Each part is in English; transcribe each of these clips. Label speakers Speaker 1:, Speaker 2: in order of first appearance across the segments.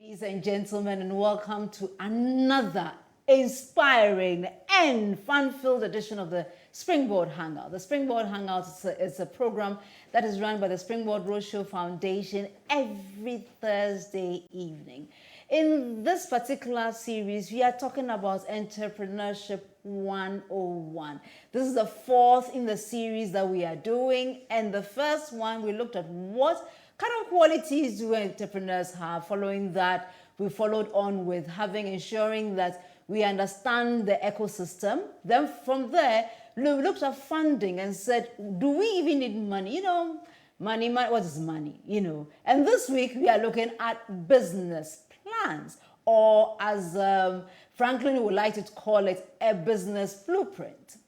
Speaker 1: Ladies and gentlemen, and welcome to another inspiring and fun-filled edition of the Springboard Hangout. The Springboard Hangout is a program that is run by the Springboard Roadshow Foundation every Thursday evening. In this particular series, we are talking about Entrepreneurship 101. This is the fourth in the series that we are doing, and the first one we looked at what kind of qualities do entrepreneurs have. Following that, we followed on with ensuring that we understand the ecosystem. Then from there, we looked at funding and said, do we even need money? Money, what is money? And this week we are looking at business plans, or as Franklin would like to call it, a business blueprint.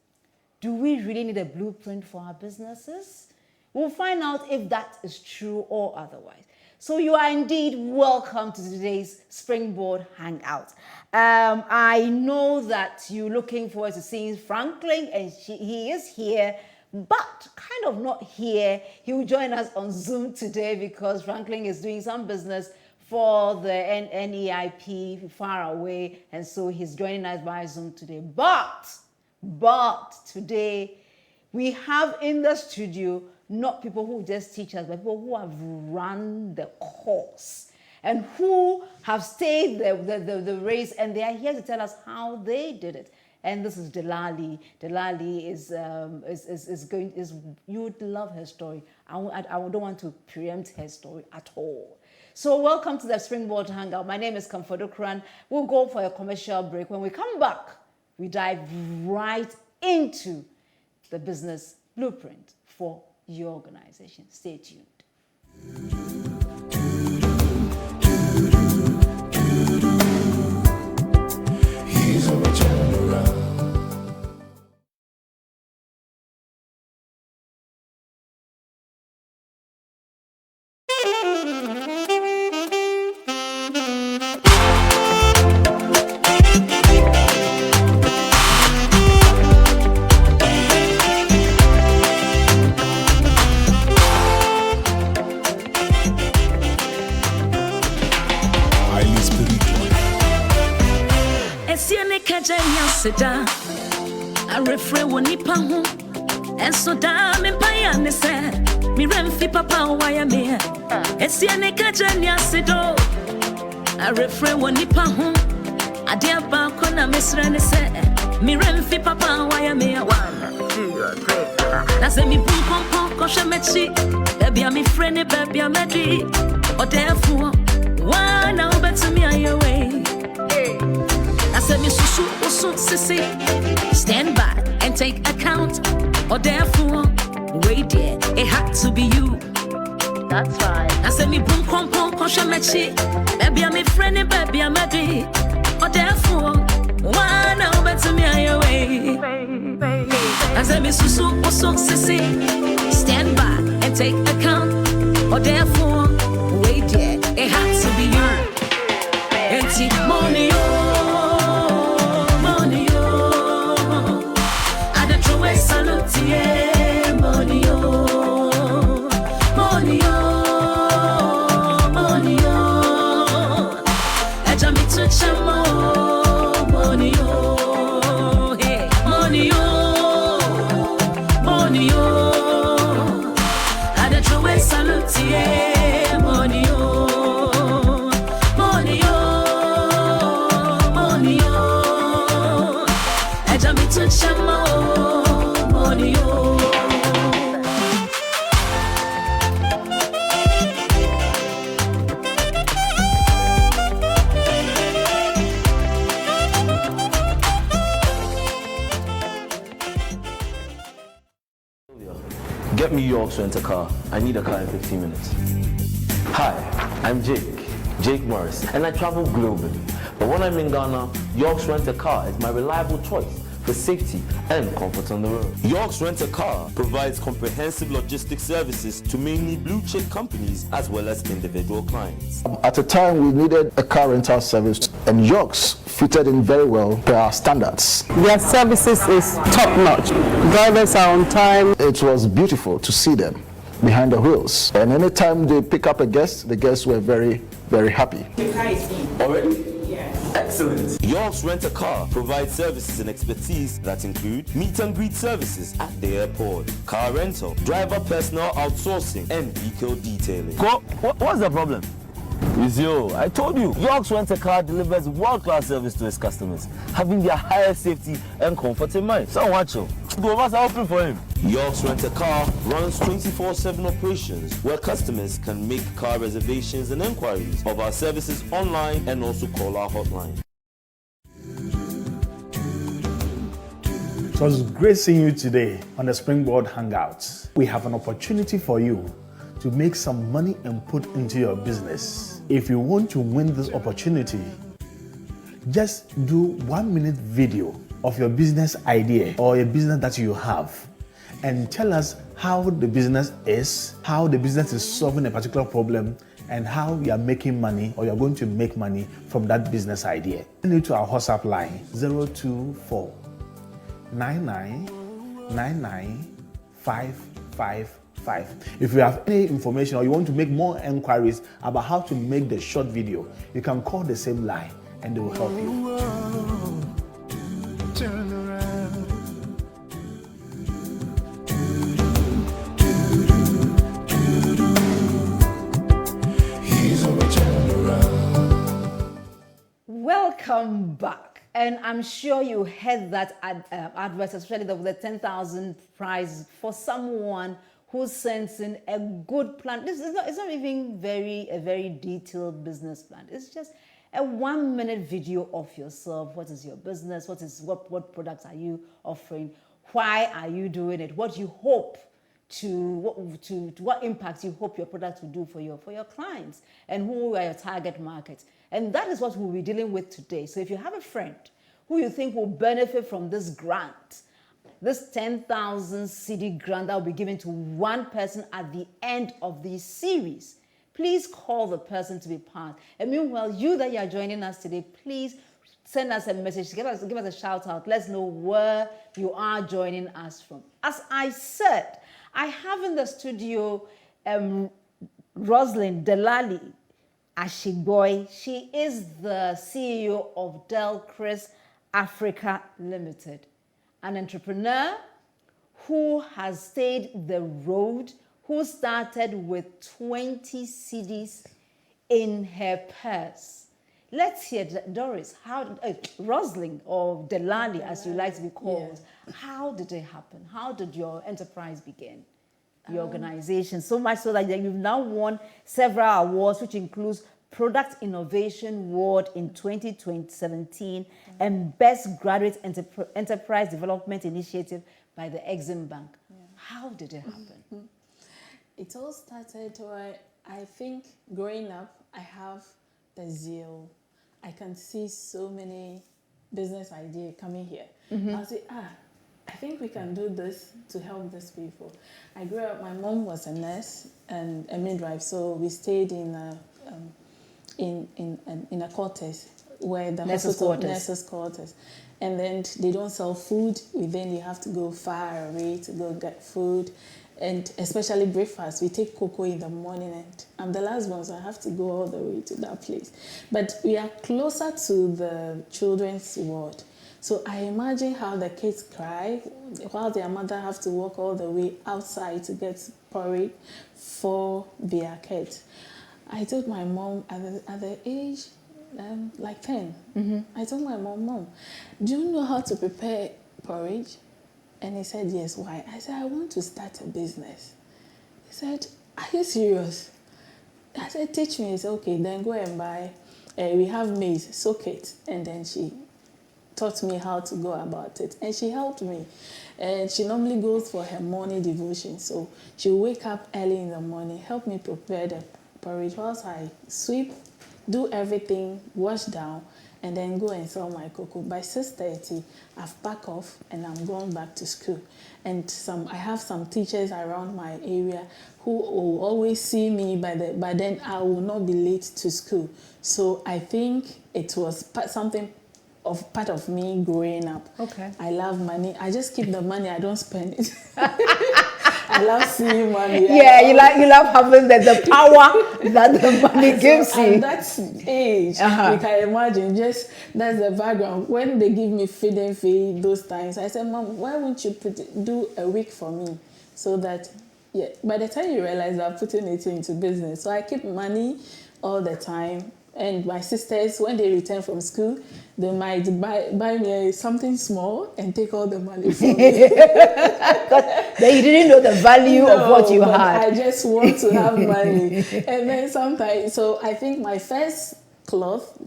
Speaker 1: Do we really need a blueprint for our businesses? We'll find out if that is true or otherwise. So you are indeed welcome to today's Springboard Hangout. I know that you're looking forward to seeing Franklin, and he is here, but kind of not here. He will join us on Zoom today because Franklin is doing some business for the NEIP far away, and so he's joining us by Zoom today. But today we have in the studio not people who just teach us, but people who have run the course and who have stayed the race, and they are here to tell us how they did it. And this is Delali. Delali is you would love her story. I don't want to preempt her story at all. So welcome to the Springboard Hangout. My name is Comfordo Kran. We'll go for a commercial break. When we come back, we dive right into the business blueprint for your organization. Stay tuned.
Speaker 2: He's a turnaround.
Speaker 3: I refrain when he home, and so damn in Payane said, me remfi papa why I'm here. It's the Nekajania Sido. I refrain when he home, I dear Bakona Miss Rene said, me remfi papa why I'm here. That's a me boom pom koshamechi, baby I'm a friend, baby I'm a D, or therefore, one now better me on your way. I said, Miss Owusu, sissy, stand by and take account. Or therefore, wait there, it had to be you.
Speaker 4: That's right.
Speaker 3: I said, me boom pom koshamechi, baby I'm a friend, baby I'm a D. Or therefore, one now better me on your way. I said, Miss Owusu, sissy, stand by and take account. Or therefore, wait there, it had to be you. Empty money. Yeah, money, oh, money, oh, money, oh. I jam it to chamo, money, oh, hey, money, oh, money, oh. I don't throw a salute, yeah, money, oh, money, oh, money, oh. I jam it to chamo.
Speaker 5: Get me York's rent-a-car. I need a car in 15 minutes. Hi, I'm Jake Morris, and I travel globally. But when I'm in Ghana, York's Rent-a-Car is my reliable choice for safety and comfort on the road. York's Rent-a-Car provides comprehensive logistics services to mainly blue-chip companies as well as individual clients.
Speaker 6: At the time, we needed a car rental service, and York's fitted in very well per our standards.
Speaker 7: Their services is top-notch. Drivers are on time.
Speaker 6: It was beautiful to see them. behind the wheels. And anytime they pick up a guest, the guests were very, very happy.
Speaker 5: Already? Excellent. Yorks Rent a Car provides services and expertise that include meet and greet services at the airport, car rental, driver personal outsourcing, and vehicle detailing. What's the problem? It's you. I told you. Yorks Rent a Car delivers world-class service to its customers, having their highest safety and comfort in mind. So watch you. Two of us are open for him. Yorks Rent a Car runs 24/7 operations where customers can make car reservations and inquiries of our services online and also call our hotline.
Speaker 7: It was great seeing you today on the Springboard Hangout. We have an opportunity for you to make some money and put into your business. If you want to win this opportunity, just do 1-minute video of your business idea or a business that you have and tell us how the business is, how the business is solving a particular problem, and how you are making money or you are going to make money from that business idea. Send it to our WhatsApp line 024 9999 555. If you have any information or you want to make more enquiries about how to make the short video, you can call the same line and they will help you.
Speaker 2: Turn around. He's a turn around.
Speaker 1: Welcome back. And I'm sure you heard that advert, especially the 10,000 prize for someone who sends in a good plan. This is not, it's not even a very detailed business plan. It's just a 1-minute video of yourself. What is your business? What products are you offering? Why are you doing it? What you hope what impact you hope your product will do for your clients, and who are your target markets. And that is what we'll be dealing with today. So if you have a friend who you think will benefit from this grant, this 10,000 CD grant that will be given to one person at the end of this series, please call the person to be part. And meanwhile, you that you are joining us today, please send us a message, give us a shout out. Let's know where you are joining us from. As I said, I have in the studio Rosalind Delali Ashigoy. She is the CEO of Del Chris Africa Limited, an entrepreneur who has stayed the road, who started with 20 CDs in her purse. Let's hear Doris, Rosalind or Delali, as you like to be called. Yeah. How did it happen? How did your enterprise begin? Your organization, so much so that you've now won several awards, which includes Product Innovation Award in 2017 and Best Graduate Enterprise Development Initiative by the Exim Bank. Yeah. How did it happen?
Speaker 8: It all started where I think growing up, I have the zeal. I can see so many business ideas coming here. I'll say, I think we can do this to help these people. I grew up, my mom was a nurse and a midwife, so we stayed in a quarters where the nurses' quarters. And then they don't sell food, then you have to go far away to go get food. And especially breakfast, we take cocoa in the morning, and I'm the last one, so I have to go all the way to that place. But we are closer to the children's ward. So I imagine how the kids cry while their mother have to walk all the way outside to get porridge for their kids. I told my mom at the age like 10, I told my mom, do you know how to prepare porridge? And he said, yes, why? I said, I want to start a business. He said, are you serious? I said, teach me. He said, okay, then go and buy. We have maize, soak it. And then she taught me how to go about it. And she helped me. And she normally goes for her morning devotion. So she'll wake up early in the morning, help me prepare the porridge whilst I sweep, do everything, wash down, and then go and sell my cocoa. By 6:30, I've packed off and I'm going back to school. And I have some teachers around my area who will always see me, by then I will not be late to school. So I think it was part of me growing up.
Speaker 1: Okay.
Speaker 8: I love money. I just keep the money, I don't spend it. I love seeing money.
Speaker 1: Yeah, you love having the power that the money gives you.
Speaker 8: At that age, you can imagine, just that's the background. When they give me feeding fee those times, I said, Mom, why won't you do a week for me? So that, yeah, by the time you realize I'm putting it into business. So I keep money all the time. And my sisters, when they return from school, they might buy me something small and take all the money from me.
Speaker 1: Then you didn't know the value of what you had.
Speaker 8: I just want to have money. And then sometimes, so I think my first cloth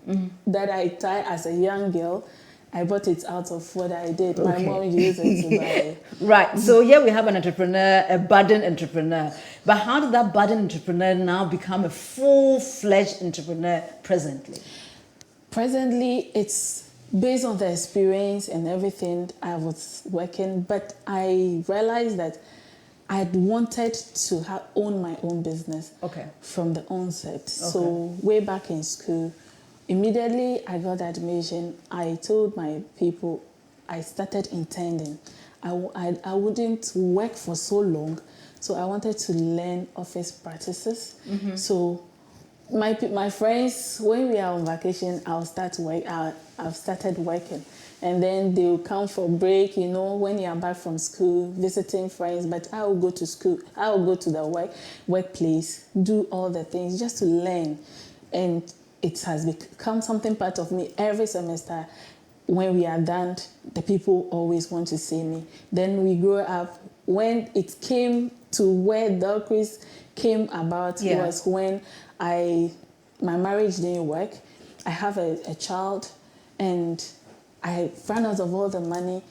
Speaker 8: that I tie as a young girl, I bought it out of what I did. My mom used it to buy it.
Speaker 1: Right. So here we have an entrepreneur, a budding entrepreneur. But how did that budding entrepreneur now become a full-fledged entrepreneur presently?
Speaker 8: Presently, it's based on the experience and everything I was working, but I realized that I'd wanted to own my own business from the onset. So way back in school, immediately I got admission, I told my people I started intending. I wouldn't work for so long, so I wanted to learn office practices. So my friends, when we are on vacation, I've started working. And then they will come for break, you know, when you are back from school, visiting friends. But I will go to school, I will go to the workplace, do all the things just to learn. And it has become something part of me. Every semester, when we are done, the people always want to see me. Then we grow up. When it came to where Delcris came about was when my marriage didn't work. I have a child, and I ran out of all the money,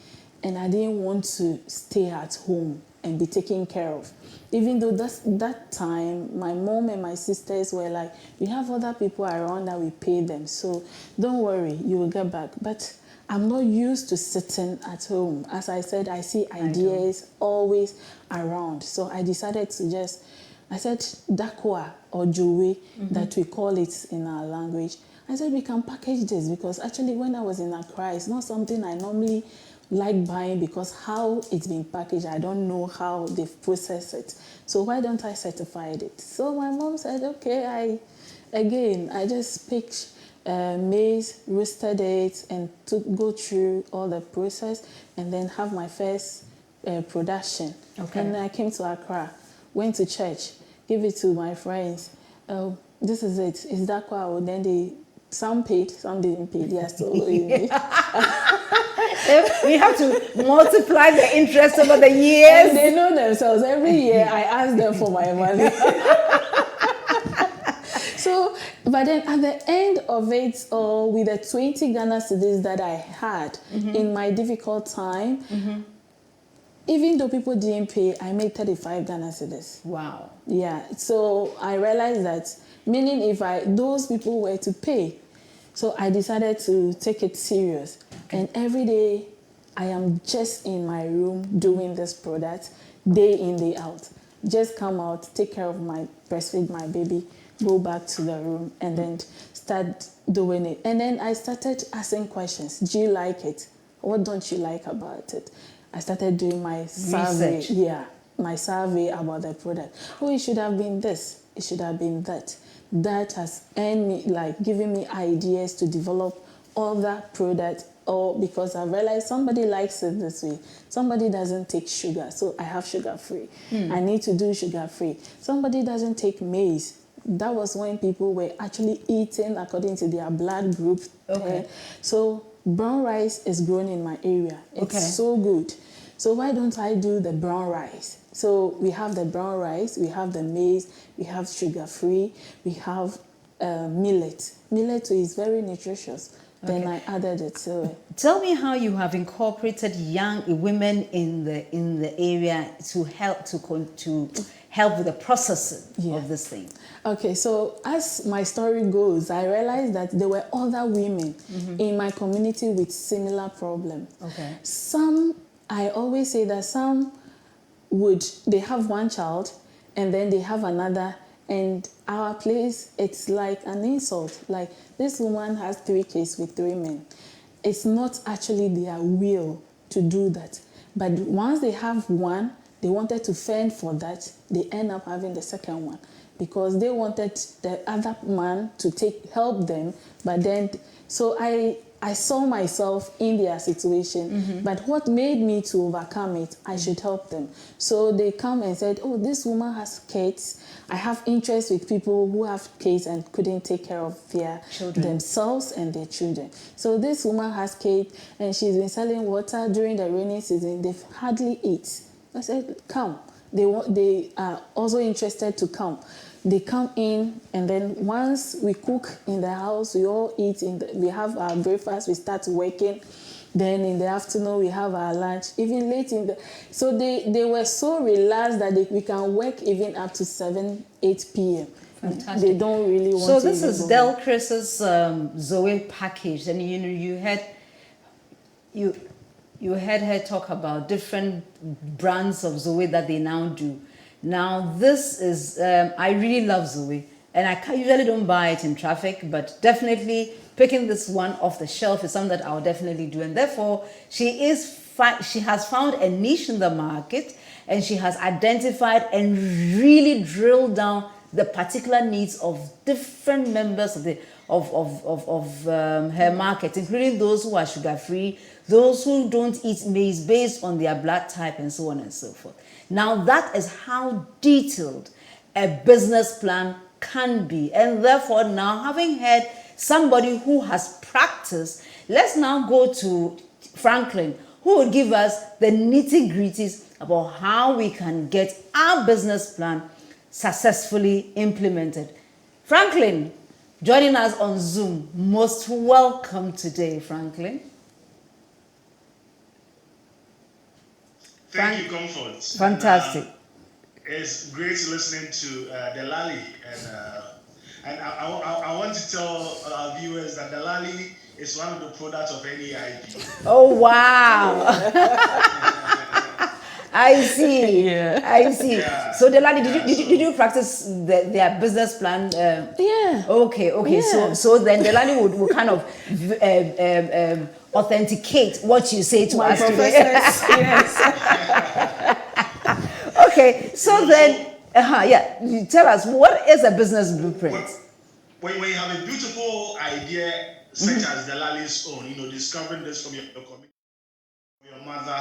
Speaker 8: and I didn't want to stay at home and be taken care of. Even though that time, my mom and my sisters were like, we have other people around that we pay them, so don't worry, you will get back. But I'm not used to sitting at home. As I said, I see ideas always around. So I decided to I said, dakwa or jowe, that we call it in our language. I said, we can package this, because actually when I was in Accra, it's not something I normally like buying, because how it's been packaged, I don't know how they've processed it. So why don't I certify it? So my mom said, okay, I just picked maize, roasted it, and go through all the process, and then have my first production. And then I came to Accra, went to church, give it to my friends. This is it. Is that quite? Then some paid, some didn't pay. They are still owing me.
Speaker 1: We have to multiply the interest over the years.
Speaker 8: And they know themselves. Every year I ask them for my money. So, but then at the end of it, with the 20 Ghana cedis that I had in my difficult time, even though people didn't pay, I made 35 Ghana cedis.
Speaker 1: Wow.
Speaker 8: Yeah. So I realized that, meaning if those people were to pay, so I decided to take it serious. And every day I am just in my room doing this product, day in, day out. Just come out, take care of breastfeed my baby, go back to the room, and then start doing it. And then I started asking questions. Do you like it? What don't you like about it? I started doing my survey.
Speaker 1: Research.
Speaker 8: Yeah, my survey about the product. Oh, it should have been this. It should have been that. That has earned me, giving me ideas to develop other products. Or because I realized somebody likes it this way. Somebody doesn't take sugar, so I have sugar-free. I need to do sugar-free. Somebody doesn't take maize. That was when people were actually eating according to their blood group. So brown rice is grown in my area. It's so good. So why don't I do the brown rice? So we have the brown rice, we have the maize, we have sugar-free, we have millet. Millet is very nutritious. Then I added it to it.
Speaker 1: Tell me how you have incorporated young women in the area to help help with the processing of this thing.
Speaker 8: Okay, so as my story goes, I realized that there were other women in my community with similar problems. Some, I always say that some they have one child and then they have another, and our place, it's like an insult. Like, this woman has 3 kids with 3 men. It's not actually their will to do that. But once they have one, they wanted to fend for that. They end up having the second one because they wanted the other man to help them. But then, so I saw myself in their situation, but what made me to overcome it, I should help them. So they come and said, oh, this woman has kids. I have interest with people who have kids and couldn't take care of their themselves and their children. So this woman has kids and she's been selling water during the rainy season. They've hardly eat. I said, come. They are also interested to come. They come in, and then once we cook in the house, we all eat. We have our breakfast, we start working. Then in the afternoon, we have our lunch. Even late so they were so relaxed that we can work even up to 7, 8 p.m.
Speaker 1: Fantastic.
Speaker 8: They don't really want
Speaker 1: so
Speaker 8: to. So
Speaker 1: this is Del Chris's Zoe package, and you heard her talk about different brands of Zoe that they now do. Now, this is, I really love Zoe, and I usually don't buy it in traffic, but definitely picking this one off the shelf is something that I'll definitely do. And therefore, she has found a niche in the market, and she has identified and really drilled down the particular needs of different members of her market, including those who are sugar-free, those who don't eat maize based on their blood type, and so on and so forth. Now, that is how detailed a business plan can be. And therefore, now having heard somebody who has practiced, let's now go to Franklin, who will give us the nitty-gritties about how we can get our business plan successfully implemented. Franklin, joining us on Zoom, most welcome today, Franklin.
Speaker 9: Thank you, Comfort.
Speaker 1: Fantastic.
Speaker 9: It's great listening to Delali, and I want to tell our viewers that Delali is one of the products of NEIP.
Speaker 1: Oh wow! I see.
Speaker 8: Yeah.
Speaker 1: I see.
Speaker 9: Yeah.
Speaker 1: So Delali, did you practice their business plan?
Speaker 8: Yeah.
Speaker 1: Okay.
Speaker 8: Yeah.
Speaker 1: So then Delali would kind of authenticate what you say to us today.
Speaker 8: Yes.
Speaker 1: Okay. So then, you tell us, what is a business blueprint?
Speaker 9: When you have a beautiful idea such as Delali's own, discovering this from your community, your mother,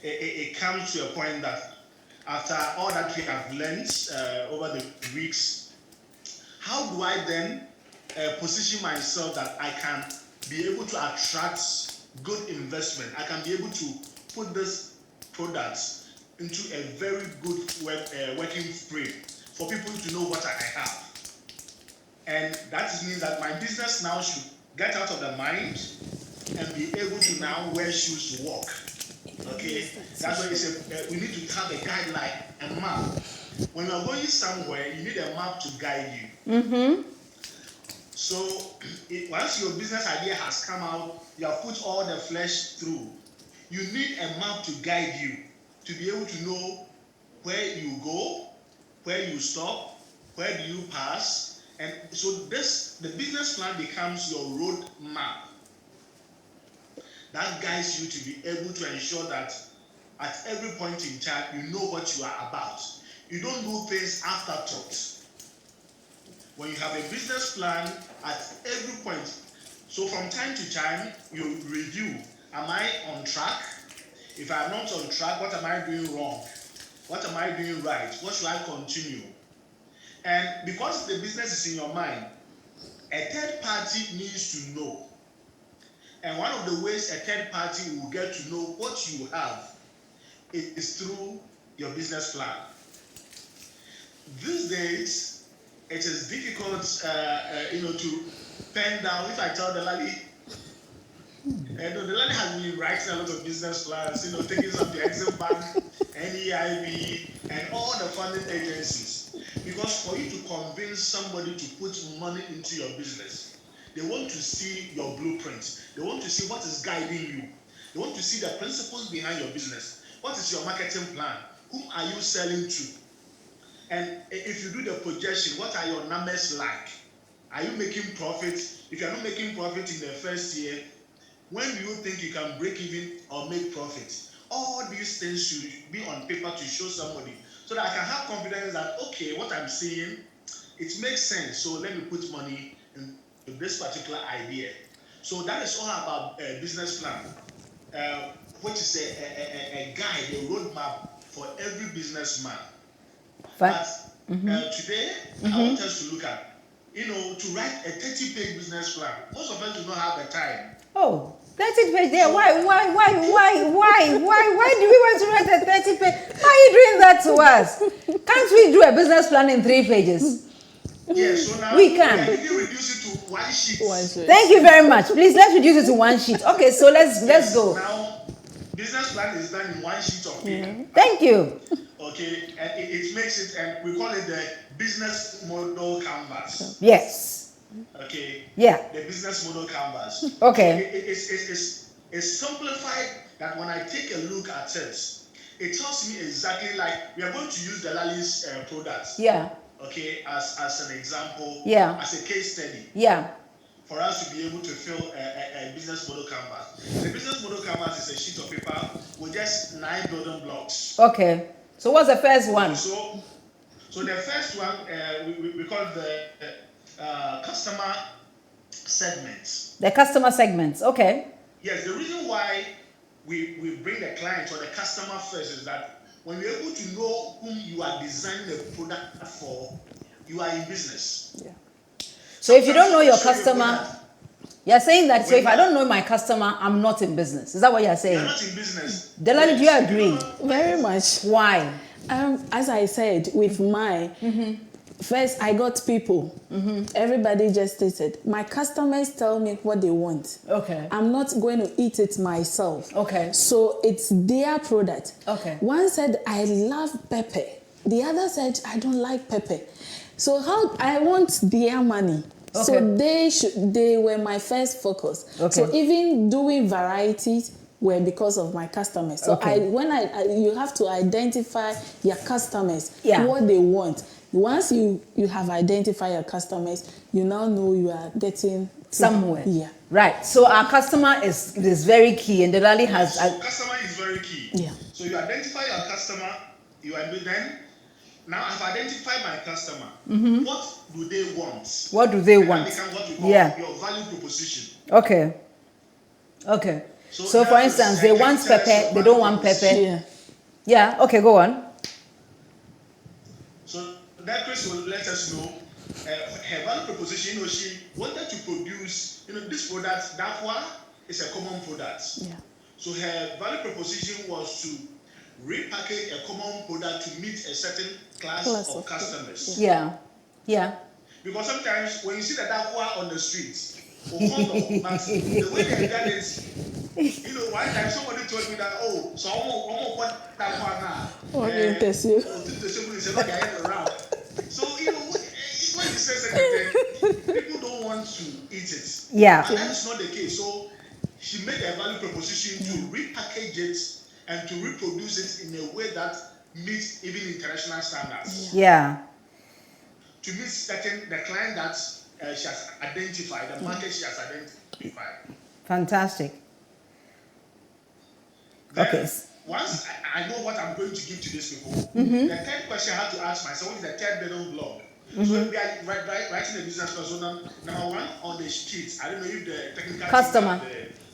Speaker 9: it comes to a point that after all that we have learned over the weeks, how do I then position myself that I can be able to attract good investment? I can be able to put this product into a very good working frame for people to know what I have. And that means that my business now should get out of the mind and be able to now wear shoes to walk. Okay, that's why we need to have a guideline, a map. When you're going somewhere, you need a map to guide you.
Speaker 1: Mm-hmm.
Speaker 9: So once your business idea has come out, you have put all the flesh through. You need a map to guide you, to be able to know where you go, where you stop, where do you pass. And so the business plan becomes your road map. That guides you to be able to ensure that at every point in time, you know what you are about. You don't do things afterthought. When you have a business plan at every point, so from time to time, you review, am I on track? If I'm not on track, what am I doing wrong? What am I doing right? What should I continue? And because the business is in your mind, a third party needs to know. And one of the ways a third party will get to know what you have is through your business plan. These days, it is difficult, to pen down. If I tell Delali, Delali has been writing a lot of business plans, taking some to Exim Bank, NEIB, and all the funding agencies. Because for you to convince somebody to put money into your business, they want to see your blueprint. They want to see what is guiding you. They want to see the principles behind your business. What is your marketing plan? Whom are you selling to? And if you do the projection, what are your numbers like? Are you making profit? If you're not making profit in the first year, when do you think you can break even or make profit? all these things should be on paper to show somebody, so that I can have confidence that, okay, what I'm seeing, it makes sense. So let me put money in this particular idea. So that is all about a business plan, which is a guide, a roadmap for every businessman. But today, I want us to look at, to write a 30-page business plan. Most of us do not have the time.
Speaker 1: Oh, 30 page there. Why do we want to write a 30 page? Why are you doing that to us? Can't we do a business plan in 3 pages?
Speaker 9: Yes, so now
Speaker 1: we can.
Speaker 9: We can reduce it to 1 sheet.
Speaker 1: Thank you very much. Please, let's reduce it to 1 sheet. Okay, so let's go.
Speaker 9: Now, business plan is done in 1 sheet of paper.
Speaker 1: Thank you.
Speaker 9: Okay, and it makes it, and we call it the business model canvas.
Speaker 1: Yes.
Speaker 9: Okay.
Speaker 1: Yeah.
Speaker 9: The business model canvas.
Speaker 1: Okay.
Speaker 9: It's simplified that when I take a look at it, it tells me exactly, like, we are going to use the Lali's products.
Speaker 1: Yeah.
Speaker 9: Okay, as an example.
Speaker 1: Yeah.
Speaker 9: As a case study.
Speaker 1: Yeah.
Speaker 9: For us to be able to fill a business model canvas. The business model canvas is a sheet of paper with just 9 building blocks.
Speaker 1: Okay. So what's the first one?
Speaker 9: So the first one, we call it the customer segments.
Speaker 1: The customer segments, okay.
Speaker 9: Yes, the reason why we bring the client or the customer first is that when you're able to know whom you are designing a product for, you are in business.
Speaker 1: Yeah. So if you don't know your customer, you're saying that, so if I don't know my customer, I'm not in business. Is that what you're saying?
Speaker 9: You're not in business.
Speaker 1: Delali, do you agree?
Speaker 8: Very much.
Speaker 1: Why?
Speaker 8: As I said, with first I got people. Everybody just stated. My customers tell me what they want.
Speaker 1: Okay.
Speaker 8: I'm not going to eat it myself.
Speaker 1: Okay.
Speaker 8: So it's their product.
Speaker 1: Okay.
Speaker 8: One said, I love pepper. The other said, I don't like pepper. So how I want their money.
Speaker 1: Okay.
Speaker 8: So they were my first focus.
Speaker 1: Okay.
Speaker 8: So even doing varieties were because of my customers. So
Speaker 1: Okay.
Speaker 8: you have to identify your customers,
Speaker 1: Yeah.
Speaker 8: what they want. Once you have identified your customers, you now know you are getting
Speaker 1: somewhere.
Speaker 8: Yeah.
Speaker 1: Right. So our customer is very key, and Delali has.
Speaker 9: So customer is very key.
Speaker 8: Yeah.
Speaker 9: So you identify your customer, you are then. Now I've identified my customer. What do they want?
Speaker 1: What do they want?
Speaker 9: That becomes what we call your value proposition.
Speaker 1: Okay. Okay. So for instance, they want pepper, they don't want pepper.
Speaker 8: Yeah.
Speaker 1: Yeah. Okay, go on.
Speaker 9: So that Chris will let us know her value proposition. She wanted to produce, this product. That one is a common product.
Speaker 8: Yeah.
Speaker 9: So her value proposition was to repackage a common product to meet a certain class of customers.
Speaker 1: Yeah. Yeah.
Speaker 9: Because sometimes when you see the dakwa on the streets, but the way they got it, one time somebody told me that, so I'm gonna put dakwa now. Around. So when you say something, people don't want to eat it.
Speaker 1: Yeah.
Speaker 9: And that's not the case. So she made a value proposition to repackage it and to reproduce it in a way that meets even international standards.
Speaker 1: Yeah.
Speaker 9: To meet the client that she has identified, the market she has identified.
Speaker 1: Fantastic.
Speaker 9: Then,
Speaker 1: okay.
Speaker 9: Once I know what I'm going to give to these people, the third question I have to ask myself is the third building block. So we are writing the business plan. So number one on the sheet, I don't know if the technical
Speaker 1: customer.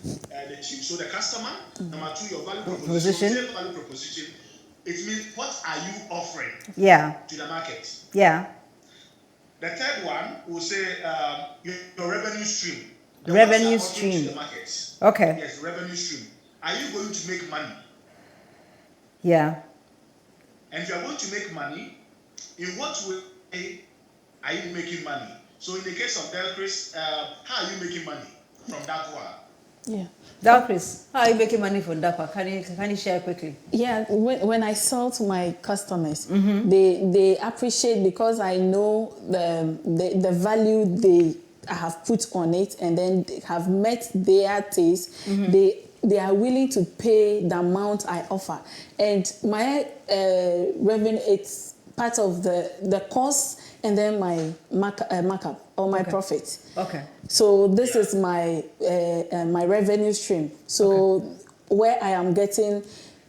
Speaker 9: The sheet. So the customer. Number two, your value
Speaker 1: proposition.
Speaker 9: So value proposition. It means what are you offering?
Speaker 1: Yeah.
Speaker 9: To the market.
Speaker 1: Yeah.
Speaker 9: The third one will say your revenue stream.
Speaker 1: The revenue stream.
Speaker 9: To the market.
Speaker 1: Okay.
Speaker 9: Yes, revenue stream. Are you going to make money?
Speaker 1: Yeah.
Speaker 9: And if you are going to make money, in what way are you making money? So in the case of Delchris, how are you making money from Dakwa?
Speaker 8: Yeah.
Speaker 1: Delchris, how are you making money from Dakwa? Can you share quickly?
Speaker 8: Yeah, when I sell to my customers, they appreciate because I know the value they have put on it, and then they have met their taste. They are willing to pay the amount I offer, and my revenue, it's part of the cost, and then my markup or my profit.
Speaker 1: Okay.
Speaker 8: So this is my my revenue stream. So where I am getting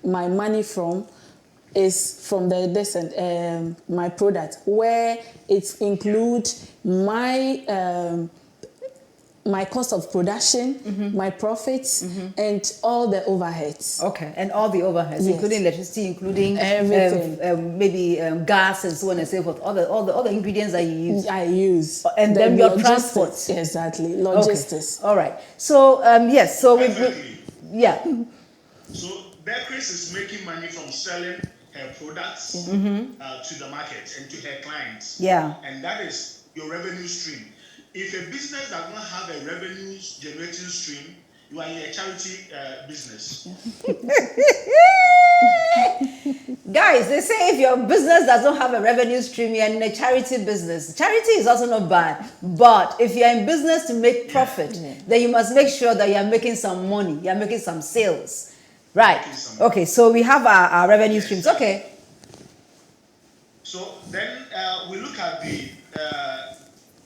Speaker 8: my money from is from the my product, where it includes my my cost of production, my profits, and all the overheads.
Speaker 1: Okay, and all the overheads,
Speaker 8: Yes.
Speaker 1: including electricity, including
Speaker 8: Everything.
Speaker 1: maybe gas and so on and so forth, all the ingredients that you use.
Speaker 8: I use.
Speaker 1: And then your transport.
Speaker 8: Exactly, logistics.
Speaker 1: Okay. All right. So yes, so
Speaker 9: Perfectly.
Speaker 1: yeah.
Speaker 9: So Beatrice is making money from selling her products to the market and to her clients.
Speaker 1: Yeah.
Speaker 9: And that is your revenue stream. If a business does not have a revenue generating stream, you are in a charity business.
Speaker 1: Guys, they say if your business does not have a revenue stream, you're in a charity business. Charity is also not bad, but if you're in business to make profit, then you must make sure that you're making some money, you're making some sales. Right. Okay, so we have our revenue streams. Okay.
Speaker 9: So then we look at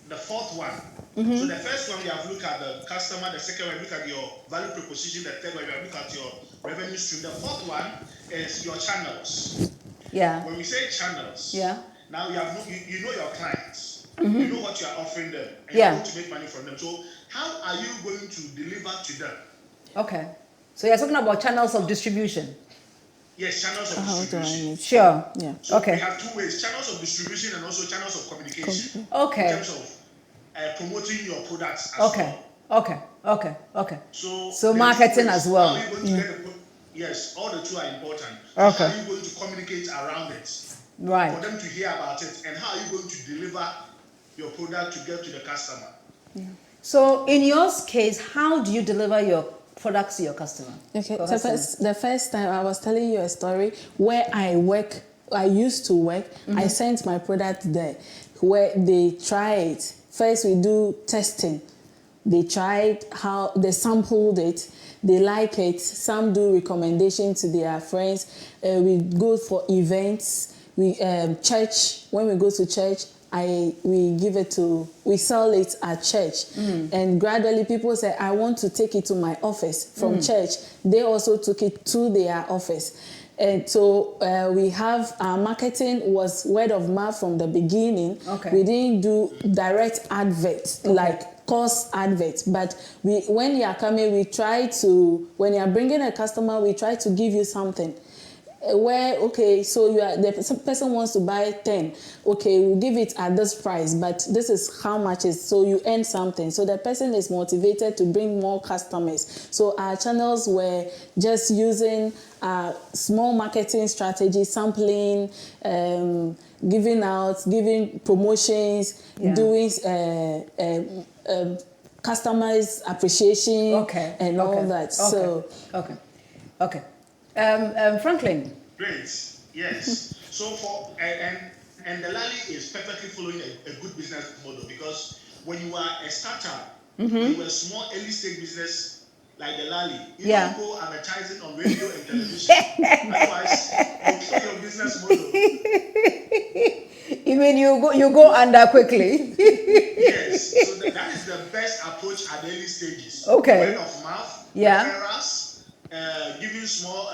Speaker 9: the fourth one. So the first one, we have looked at the customer. The second one, we look at your value proposition. The third one, we have looked at your revenue stream. The fourth one is your channels.
Speaker 1: Yeah.
Speaker 9: When we say channels,
Speaker 1: Yeah.
Speaker 9: now you know your clients. You know what you are offering them, and
Speaker 1: Yeah.
Speaker 9: you're going to make money from them. So how are you going to deliver to them?
Speaker 1: Okay. So you're talking about channels of distribution.
Speaker 9: Yes, channels of
Speaker 8: How do I
Speaker 9: distribution.
Speaker 8: make
Speaker 1: Sure.
Speaker 8: Yeah.
Speaker 9: So
Speaker 1: Okay.
Speaker 9: we have two ways: channels of distribution and also channels of communication.
Speaker 1: Okay.
Speaker 9: In terms of promoting your products as
Speaker 1: Okay.
Speaker 9: well.
Speaker 1: Okay.
Speaker 9: So
Speaker 1: So marketing as well.
Speaker 9: How are you going to get yes, all the two are important. So
Speaker 1: Okay.
Speaker 9: how are you going to communicate around it?
Speaker 1: Right.
Speaker 9: For them to hear about it, and how are you going to deliver your product to get to the customer?
Speaker 1: So in your case, how do you deliver your products to your customer?
Speaker 8: Okay,
Speaker 1: Your
Speaker 8: so
Speaker 1: customer?
Speaker 8: the first time I was telling you a story where I used to work, I sent my product there where they try it. First we do testing. They tried how they sampled it, they like it, some do recommendation to their friends. We go for events, we church, when we go to church, we sell it at church. And gradually people say, I want to take it to my office from church. They also took it to their office. And so we have our marketing was word of mouth from the beginning.
Speaker 1: Okay.
Speaker 8: We didn't do direct adverts like cost adverts, but when you are coming, when you are bringing a customer, we try to give you something. Where so the person wants to buy 10, we'll give it at this price, but this is how much is, so you earn something, so the person is motivated to bring more customers. So our channels were just using small marketing strategy, sampling, giving promotions, doing customers appreciation, and all that. So
Speaker 1: okay. Franklin.
Speaker 9: Great. Yes. So and the Lally is perfectly following a good business model, because when you are a startup, when you are a small early stage business like the Lally, you don't go advertising on radio and television. Otherwise, you kill your business model.
Speaker 1: You mean you go under quickly?
Speaker 9: Yes. So that is the best approach at the early stages.
Speaker 1: Okay.
Speaker 9: Word of mouth, referrals, giving small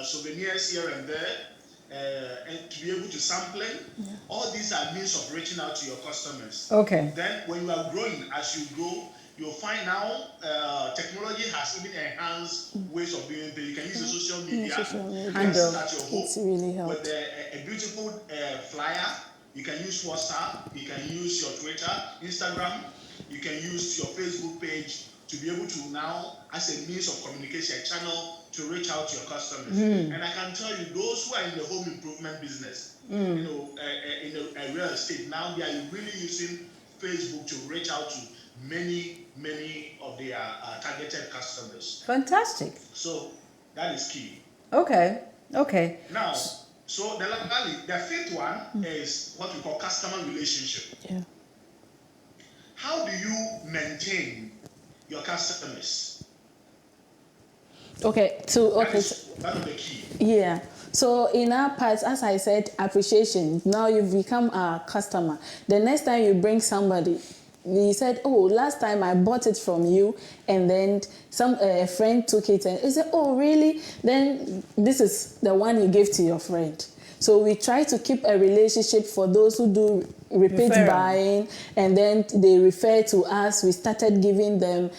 Speaker 9: souvenirs here and there, and to be able to sampling. All these are means of reaching out to your customers.
Speaker 1: Okay.
Speaker 9: Then when you are growing, as you grow, you'll find now technology has even enhanced ways of doing things. You can use the social media. You can sit at your home
Speaker 8: it's really helped.
Speaker 9: with a beautiful flyer. You can use WhatsApp. You can use your Twitter, Instagram. You can use your Facebook page to be able to now, as a means of communication, a channel to reach out to your customers. And I can tell you, those who are in the home improvement business, in a real estate, now they are really using Facebook to reach out to many of their targeted customers.
Speaker 1: Fantastic.
Speaker 9: So that is key.
Speaker 1: Okay.
Speaker 9: Now, so the fifth one is what we call customer relationship.
Speaker 8: Yeah.
Speaker 9: How do you maintain your customers? That is the key.
Speaker 8: Yeah. So in our part, as I said, appreciation. Now you've become a customer. The next time you bring somebody, he said, oh, last time I bought it from you, and then a friend took it, and he said, oh, really? Then this is the one you gave to your friend. So we try to keep a relationship for those who do repeat buying, and then they refer to us. We started giving them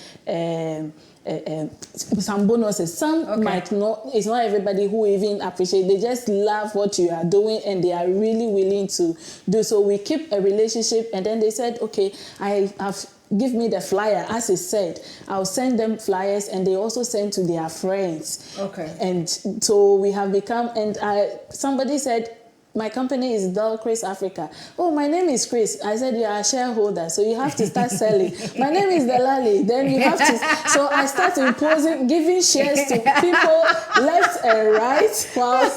Speaker 8: some bonuses. Some might not, it's not everybody who even appreciate. They just love what you are doing, and they are really willing to do. So we keep a relationship, and then they said, okay, give me the flyer. As he said, I'll send them flyers, and they also send to their friends. Okay. And so we have become, and somebody said, my company is Del Chris Africa. Oh, my name is Chris. I said, you are a shareholder, so you have to start selling. My name is Delali. Then you have to. So I start imposing, giving shares to people left and right. Wow.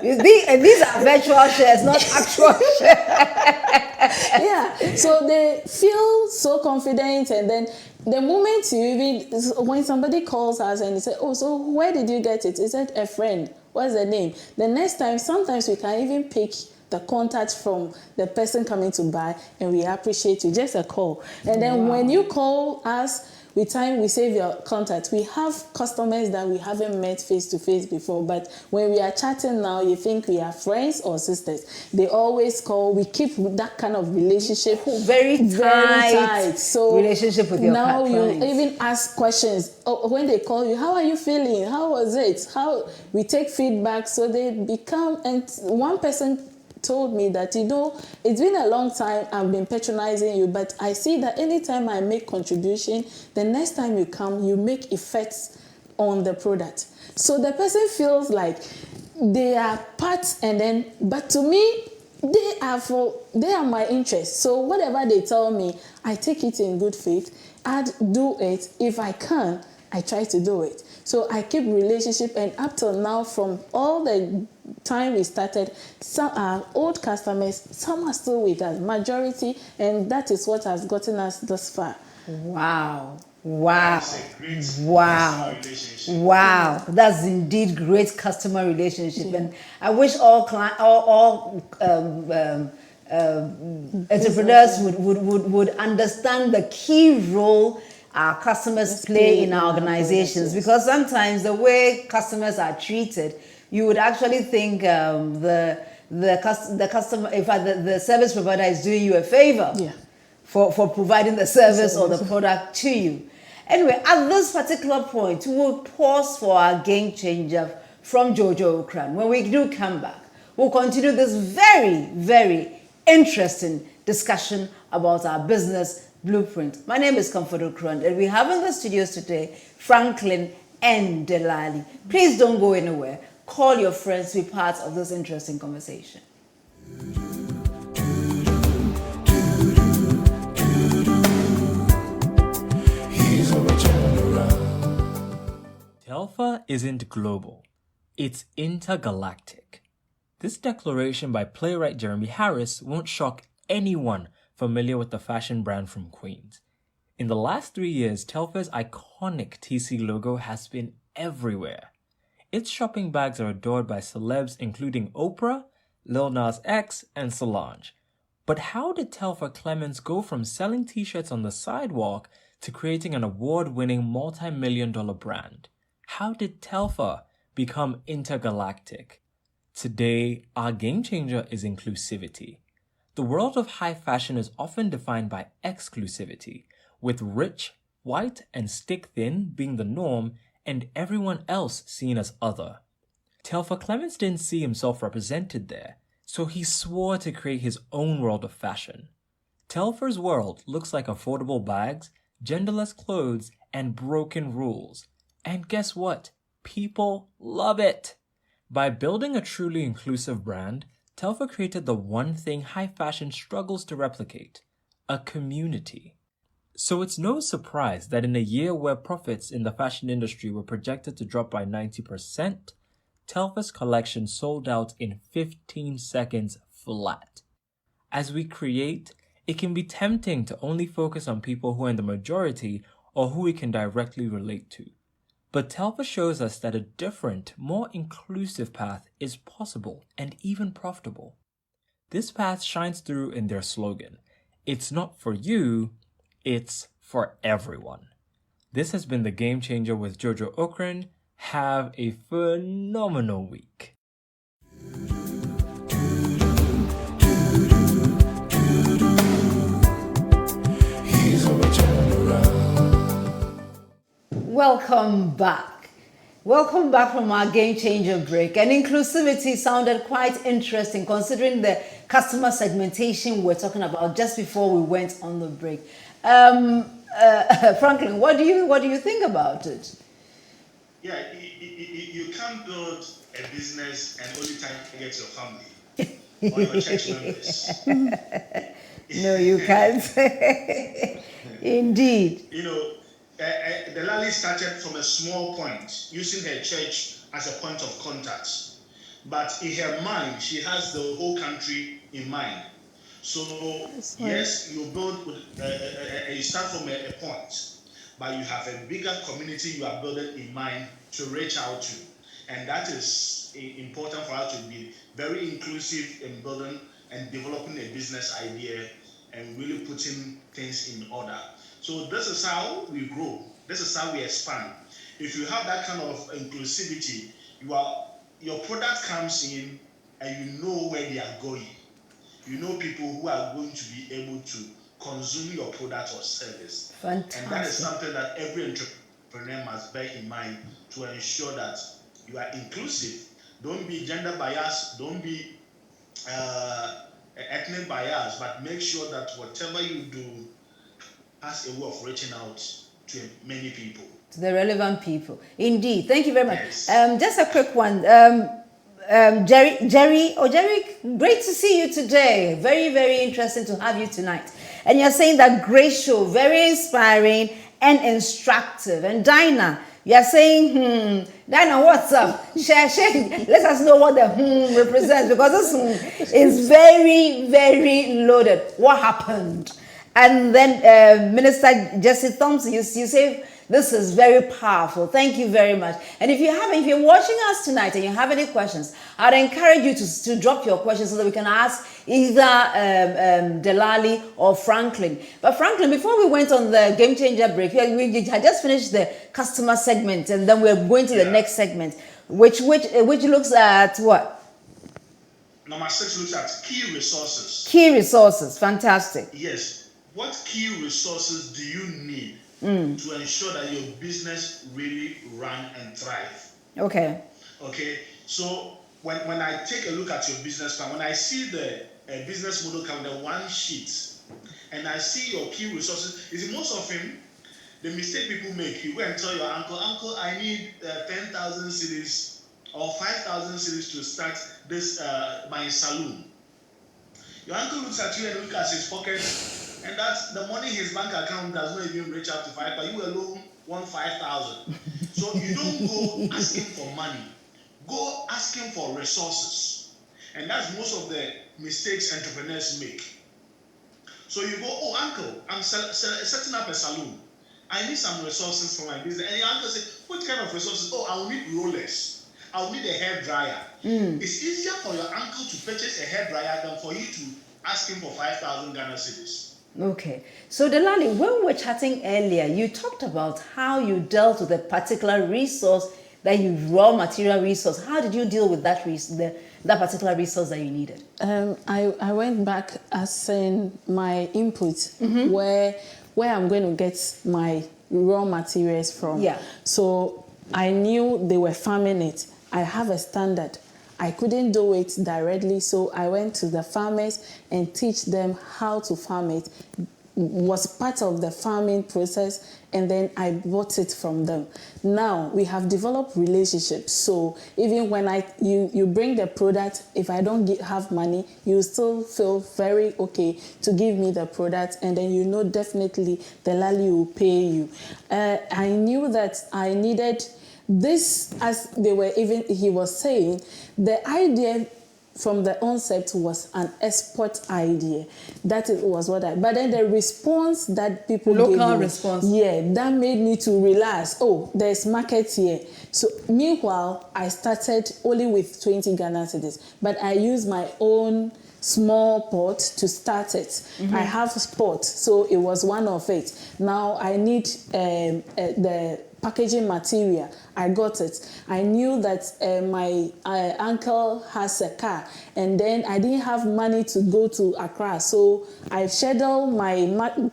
Speaker 1: These are virtual shares, not actual shares.
Speaker 8: Yeah. So they feel so confident, and then the moment when somebody calls us and they say, oh, so where did you get it? He said, a friend. What's the name? The next time, sometimes we can even pick the contact from the person coming to buy, and we appreciate you. Just a call. And then when you call us, with time we save your contact. We have customers that we haven't met face to face before, but when we are chatting now, you think we are friends or sisters. They always call. We keep that kind of relationship,
Speaker 1: very tight.
Speaker 8: So
Speaker 1: relationship with your
Speaker 8: now
Speaker 1: clients.
Speaker 8: You even ask questions. Oh, when they call you, how are you feeling? How was it? How we take feedback, so they become. And one person told me that, it's been a long time I've been patronizing you, but I see that anytime I make contribution, the next time you come, you make effects on the product. So the person feels like they are part, but to me, they are my interest. So whatever they tell me, I take it in good faith. I'd do it. If I can, I try to do it. So I keep relationship, and up till now, from all the time we started, some are old customers, some are still with us, majority, and that is what has gotten us thus far.
Speaker 1: Wow. That's indeed great customer relationship. And I wish all entrepreneurs would understand the key role our customers play in our organizations, because sometimes the way customers are treated, you would actually think the customer, in fact, the service provider is doing you a favor for providing the service or the product to you. Anyway, at this particular point, we will pause for our game changer from Jojo Okran. When we do come back, we'll continue this very, very interesting discussion about our business blueprint. My name is Comfort Okran, and we have in the studios today Franklin and Delali. Please don't go anywhere. Call your friends to be part of this interesting conversation.
Speaker 10: Telfa isn't global, it's intergalactic. This declaration by playwright Jeremy Harris won't shock anyone familiar with the fashion brand from Queens. In the last 3 years, Telfa's iconic TC logo has been everywhere. Its shopping bags are adored by celebs including Oprah, Lil Nas X, and Solange. But how did Telfa Clemens go from selling t-shirts on the sidewalk to creating an award-winning multi-million-dollar brand? How did Telfa become intergalactic? Today, our game changer is inclusivity. The world of high fashion is often defined by exclusivity, with rich, white, and stick-thin being the norm and everyone else seen as other. Telfa Clemens didn't see himself represented there, so he swore to create his own world of fashion. Telfa's world looks like affordable bags, genderless clothes, and broken rules. And guess what? People love it! By building a truly inclusive brand, Telfa created the one thing high fashion struggles to replicate: a community. So it's no surprise that in a year where profits in the fashion industry were projected to drop by 90%, Telfa's collection sold out in 15 seconds flat. As we create, it can be tempting to only focus on people who are in the majority or who we can directly relate to. But Telfa shows us that a different, more inclusive path is possible and even profitable. This path shines through in their slogan: It's not for you, it's for everyone. This has been The Game Changer with Jojo Okran. Have a phenomenal week.
Speaker 1: Welcome back. Welcome back from our Game Changer break. And inclusivity sounded quite interesting considering the customer segmentation we're talking about just before we went on the break. Franklin, what do you think about it?
Speaker 9: Yeah, you can't build a business and only target your family or your church members.
Speaker 1: No, you can't. Indeed.
Speaker 9: You know, the Lali started from a small point, using her church as a point of contact. But in her mind, she has the whole country in mind. So, yes, you build, you start from a point, but you have a bigger community you are building in mind to reach out to. And that is important for us to be very inclusive in building and developing a business idea and really putting things in order. So this is how we grow. This is how we expand. If you have that kind of inclusivity, your product comes in and you know where they are going. You know people who are going to be able to consume your product or service.
Speaker 1: Fantastic.
Speaker 9: And that is something that every entrepreneur must bear in mind to ensure that you are inclusive. Don't be gender biased, don't be ethnic biased, but make sure that whatever you do has a way of reaching out to many people.
Speaker 1: To the relevant people. Indeed. Thank you very much.
Speaker 9: Yes.
Speaker 1: Just a quick one. Jerry, great to see you today. Very, very interesting to have you tonight. And you're saying that great show, very inspiring and instructive. And Dinah, you're saying, Dinah, what's up? Share. Let us know what the represents, because this is very, very loaded. What happened? And then Minister Jesse Thompson, you say this is very powerful. Thank you very much. And if you're watching us tonight and you have any questions, I'd encourage you to drop your questions so that we can ask either Delali or Franklin. But Franklin, before we went on the Game Changer break, we had just finished the customer segment, and then we're going to the next segment, which looks at what?
Speaker 9: Number 6 looks at key resources.
Speaker 1: Key resources. Fantastic.
Speaker 9: Yes. What key resources do you need to ensure that your business really run and thrive?
Speaker 1: Okay.
Speaker 9: So when I take a look at your business plan, when I see the business model calendar, one sheet, and I see your key resources, is most often the mistake people make. You go and tell your uncle, I need 10,000 cedis or 5,000 cedis to start this my salon. Your uncle looks at you and looks at his pocket, and that's the money in his bank account does not even reach up to 5, but you alone want 5,000. So you don't go asking for money. Go asking for resources. And that's most of the mistakes entrepreneurs make. So you go, uncle, I'm setting up a salon. I need some resources for my business. And your uncle says, what kind of resources? I will need rollers. I will need a hair dryer. It's easier for your uncle to purchase a hair dryer than for you to ask him for 5,000 Ghana cedis.
Speaker 1: Okay. So Delali, when we were chatting earlier, you talked about how you dealt with a particular resource, that raw material resource. How did you deal with that that particular resource that you needed?
Speaker 8: I went back as in my input, where I'm going to get my raw materials from.
Speaker 1: Yeah.
Speaker 8: So I knew they were farming it. I have a standard. I couldn't do it directly, so I went to the farmers and teach them how to farm it. Was part of the farming process, and then I bought it from them. Now we have developed relationships, so even when you bring the product, if I don't have money, you still feel very okay to give me the product, and then you know definitely the Lali will pay you. I knew that I needed this, as he was saying, the idea from the onset was an export idea. That was but then the response that people gave me, that made me to realize, there's market here. So meanwhile, I started only with 20 Ghana cedis, but I used my own small pot to start it. I have pot, so it was one of it. Now I need the packaging material. I got it. I knew that my uncle has a car, and then I didn't have money to go to Accra, so I scheduled my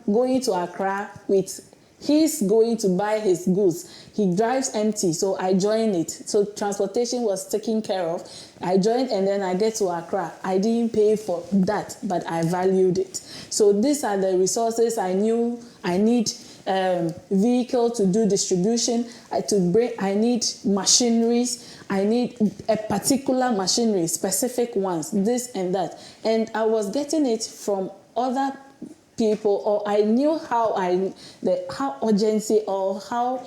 Speaker 8: going to Accra with he's going to buy his goods. He drives empty, so I joined it. So transportation was taken care of. I joined, and then I get to Accra. I didn't pay for that, but I valued it. So these are the resources I knew I need. Vehicle to do distribution. I need machineries. I need a particular machinery, specific ones, this and that. And I was getting it from other people, or I knew how urgency or how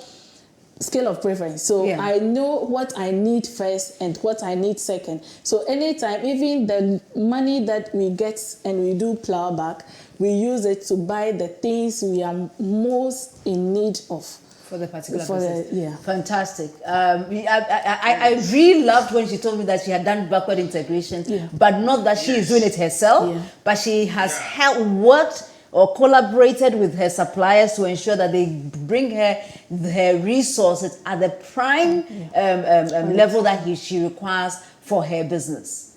Speaker 8: scale of preference. So I know what I need first and what I need second. So anytime, even the money that we get and we do plowback, we use it to buy the things we are most in need of.
Speaker 1: For the particular business. Fantastic. I really loved when she told me that she had done backward integration, but not that she is doing it herself, but she has worked or collaborated with her suppliers to ensure that they bring her resources at the prime level that she requires for her business.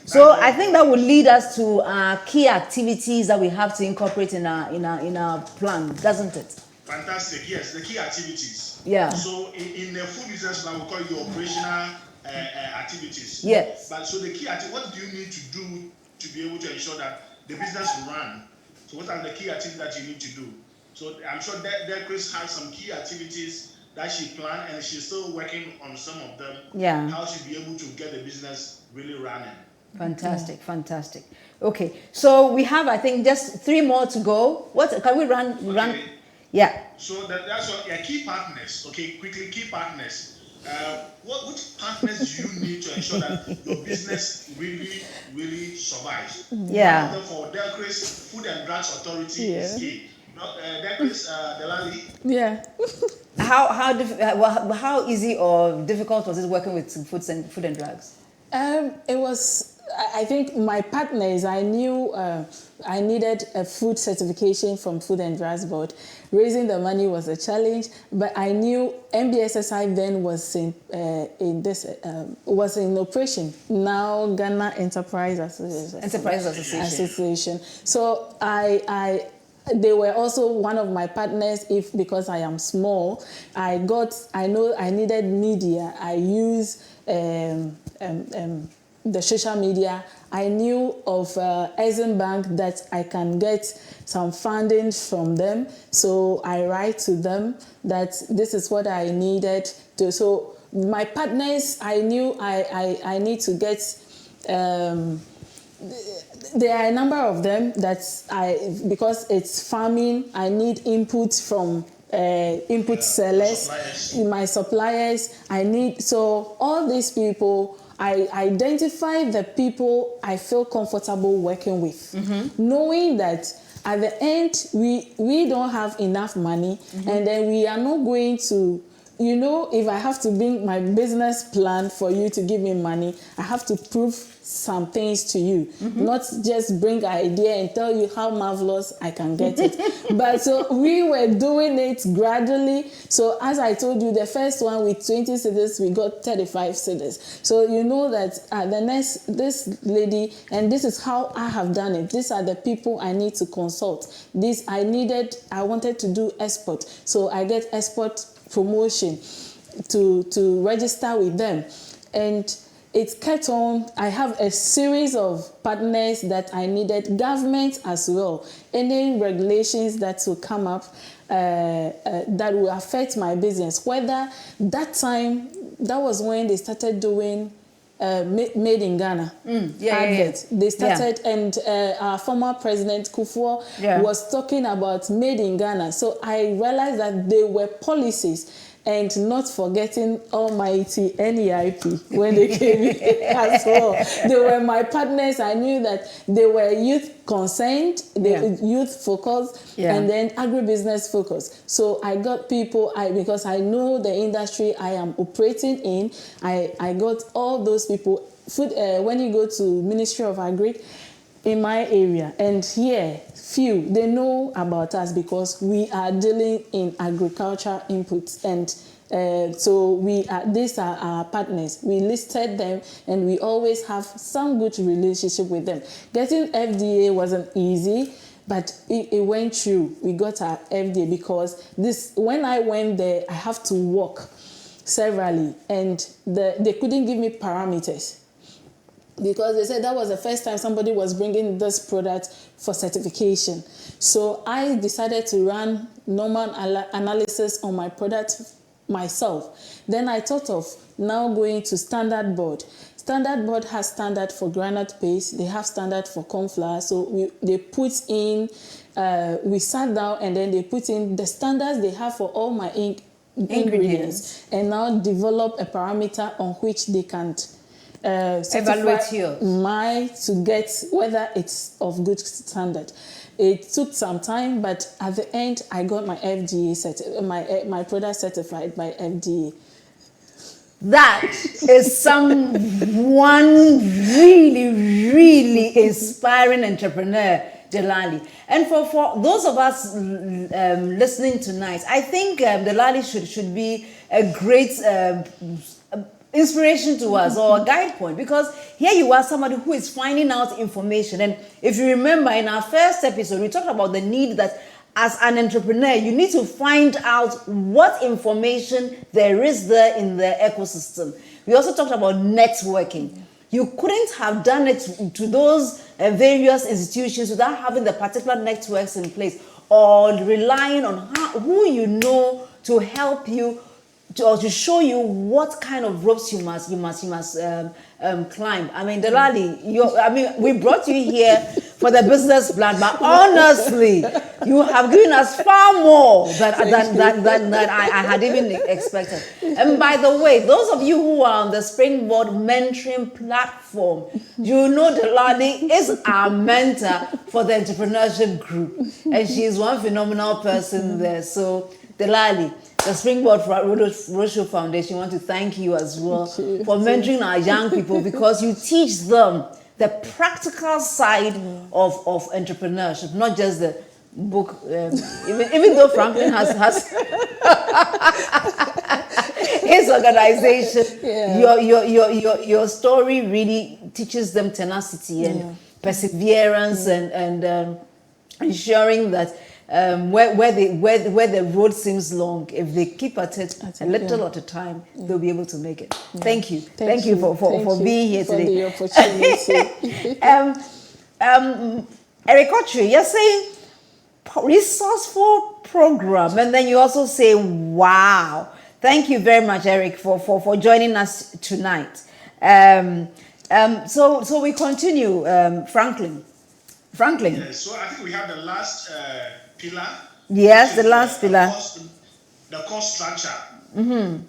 Speaker 1: So I think that would lead us to key activities that we have to incorporate in our plan, doesn't it?
Speaker 9: Fantastic. Yes, the key activities.
Speaker 1: Yeah.
Speaker 9: So in the food business plan, we call it the operational activities.
Speaker 1: Yes.
Speaker 9: But so the key activity, what do you need to do to be able to ensure that the business will run? So what are the key activities that you need to do? So I'm sure that Chris has some key activities that she planned, and she's still working on some of them.
Speaker 1: Yeah.
Speaker 9: How she'll be able to get the business really running.
Speaker 1: Fantastic, fantastic. Okay, so we have, I think, just 3 more to go. What can we run?
Speaker 9: Okay.
Speaker 1: Yeah.
Speaker 9: So that's what key partners. Okay, quickly, key partners. Which partners do you need to ensure that your business really survives?
Speaker 1: Yeah.
Speaker 9: For Delcris, Food and Drugs Authority is key. Delcris, Delali.
Speaker 8: Yeah.
Speaker 1: How easy or difficult was it working with food and drugs?
Speaker 8: It was. I think my partners, I knew I needed a food certification from Food and Drugs Board. Raising the money was a challenge, but I knew MBSSI then was in operation. Now Ghana Enterprise Association. So they were also one of my partners. Because I am small, I know I needed media. I use the social media. I knew of Eisen Bank that I can get some funding from them. So I write to them that this is what I needed to. So my partners, I knew I need to get. There are a number of them because it's farming, I need input from input sellers, my suppliers. So all these people, I identify the people I feel comfortable working with, knowing that at the end we don't have enough money, and then we are not going to. If I have to bring my business plan for you to give me money, I have to prove some things to you, not just bring an idea and tell you how marvelous I can get it. But so we were doing it gradually. So as I told you, the first one with 20 cedis, we got 35 cedis. So you know that this lady, and this is how I have done it. These are the people I need to consult. I wanted to do export. So I get export promotion to register with them, and it kept on. I have a series of partners that I needed, government as well, any regulations that will come up that will affect my business. Whether that was when they started doing Made in Ghana advert. They started, and our former president Kufuor was talking about Made in Ghana. So I realized that they were policies, and not forgetting almighty NEIP when they came in as well. They were my partners. I knew that they were youth concerned, youth focused, and then agribusiness focused. So I got people, because I know the industry I am operating in, I got all those people food. When you go to Ministry of Agri, in my area, and here they know about us because we are dealing in agricultural inputs, and so these are our partners. We listed them, and we always have some good relationship with them. Getting FDA wasn't easy, but it went through. We got our FDA because when I went there, I have to walk severally, and they couldn't give me parameters, because they said that was the first time somebody was bringing this product for certification. So I decided to run normal analysis on my product myself. Then I thought of now going to Standard Board. Standard Board has standard for granite paste. They have standard for corn flour. So they put in, we sat down and then they put in the standards they have for all my ingredients, and now develop a parameter on which they can
Speaker 1: evaluate yours
Speaker 8: to get whether it's of good standard. It took some time, but at the end, I got my FDA my product certified by FDA.
Speaker 1: That is someone really, really inspiring entrepreneur, Delali. And for those of us listening tonight, I think Delali should be a great inspiration to us, or a guide point, because here you are, somebody who is finding out information. And if you remember, in our first episode, we talked about the need that as an entrepreneur, you need to find out what information there is there in the ecosystem. We also talked about networking. You couldn't have done it to those various institutions without having the particular networks in place, or relying on who you know to help you to show you what kind of ropes you must climb. I mean, Delali, we brought you here for the business plan, but honestly, you have given us far more than I had even expected. And by the way, those of you who are on the Springboard mentoring platform, you know Delali is our mentor for the entrepreneurship group, and she is one phenomenal person there. So, Delali, the Springboard Roadshow Foundation want to thank you as well for mentoring our young people, because you teach them the practical side of entrepreneurship, not just the book. Even though Franklin has his organization, your story really teaches them tenacity and perseverance, and ensuring that where the road seems long, if they keep at it a little at a time, they'll be able to make it. Thank you. Thank you for being here today.
Speaker 8: For the
Speaker 1: opportunity. Eric Otri, you're saying resourceful program, and then you also say, wow. Thank you very much, Eric, for joining us tonight. So we continue, Franklin.
Speaker 9: Yeah, so I think we have the last pillar.
Speaker 1: Yes, the last pillar.
Speaker 9: The cost structure. Mm-hmm.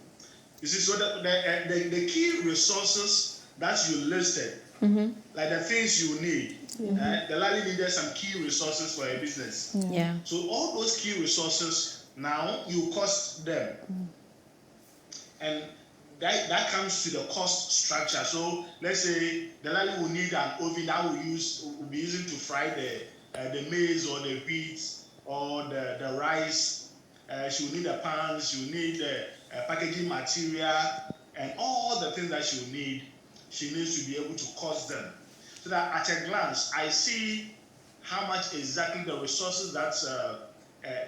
Speaker 9: You see, so the key resources that you listed, like the things you need, the Lali needed some key resources for a business.
Speaker 1: Yeah.
Speaker 9: So all those key resources, now you cost them. And that comes to the cost structure. So let's say the Lali will need an oven that will be using to fry the maize or the wheat or the rice. She will need the pans, she will need the packaging material, and all the things that she will need. She needs to be able to cost them. So that at a glance, I see how much exactly the resources that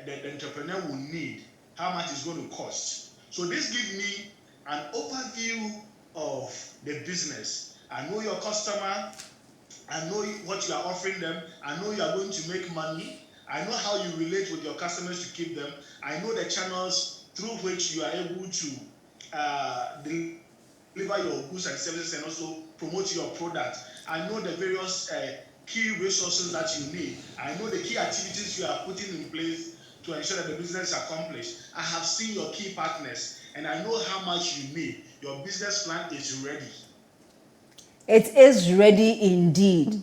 Speaker 9: the entrepreneur will need, how much it's going to cost. So this gives me an overview of the business. I know your customer, I know what you are offering them, I know you are going to make money, I know how you relate with your customers to keep them, I know the channels through which you are able to deliver your goods and services and also promote your product. I know the various key resources that you need. I know the key activities you are putting in place to ensure that the business is accomplished. I have seen your key partners, and I know how much you need. Your business plan is ready.
Speaker 1: It is ready indeed.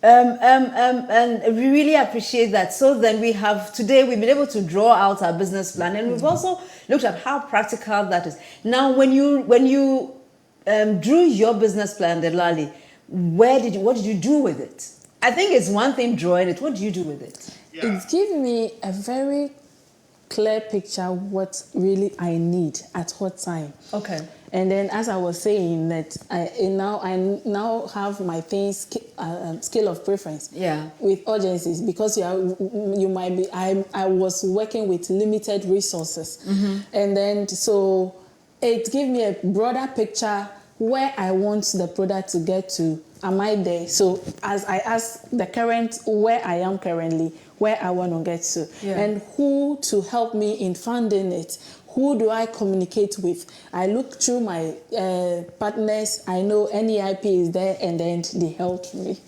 Speaker 1: And we really appreciate that. So then we've been able to draw out our business plan, and we've also looked at how practical that is. Now, when you drew your business plan, Delali, what did you do with it? I think it's one thing drawing it. What do you do with it?
Speaker 8: It gives me a very clear picture what really I need at what time.
Speaker 1: Okay.
Speaker 8: And then, as I was saying, that I now have my things scale of preference.
Speaker 1: Yeah.
Speaker 8: With urgencies, because you might be. I was working with limited resources, and then so it gave me a broader picture where I want the product to get to. Am I there? So as I ask the current where I am currently, where I want to get to, and who to help me in funding it. Who do I communicate with? I look through my partners. I know NEIP is there, and then they helped me.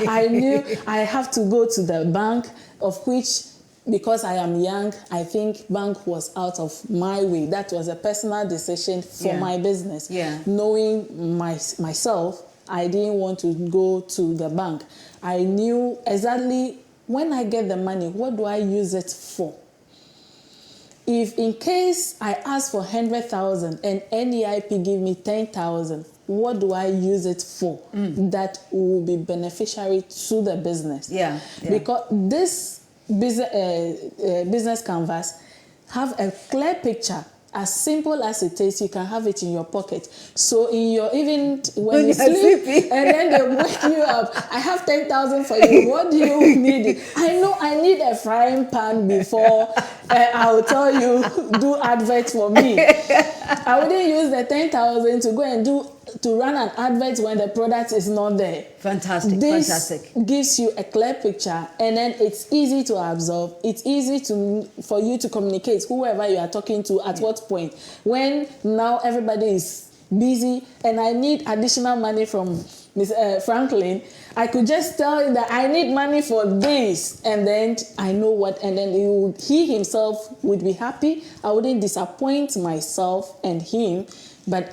Speaker 8: I knew I have to go to the bank, of which, because I am young, I think bank was out of my way. That was a personal decision for my business.
Speaker 1: Yeah.
Speaker 8: Knowing myself, I didn't want to go to the bank. I knew exactly when I get the money, what do I use it for? If in case I ask for 100,000 and NEIP give me 10,000, what do I use it for that will be beneficiary to the business?
Speaker 1: Yeah.
Speaker 8: Because this business canvas have a clear picture. As simple as it is, you can have it in your pocket. So in your, even when you sleep, and then they wake you up, I have 10,000 for you. What do you need? I know I need a frying pan before I will tell you, do advert for me. I wouldn't use the 10,000 to go and to run an advert when the product is not there.
Speaker 1: Fantastic.
Speaker 8: This gives you a clear picture, and then it's easy to absorb. It's easy for you to communicate whoever you are talking to at what point. When now everybody is busy and I need additional money from Ms. Franklin, I could just tell him that I need money for this, and then I know what, and then he himself would be happy. I wouldn't disappoint myself and him, but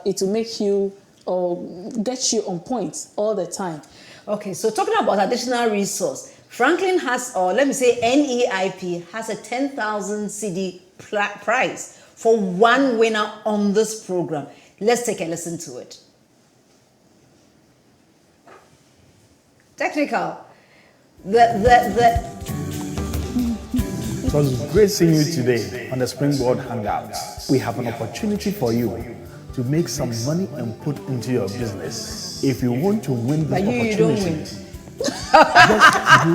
Speaker 8: it will make you or get you on point all the time.
Speaker 1: Okay, so talking about additional resource, Franklin has, or let me say NEIP has a 10,000 CD prize for one winner on this program. Let's take a listen to it. Technical.
Speaker 7: It was great seeing you today on the Springboard Hangouts. We have an opportunity for you to make some money and put into your business. If you want to win this opportunity, just do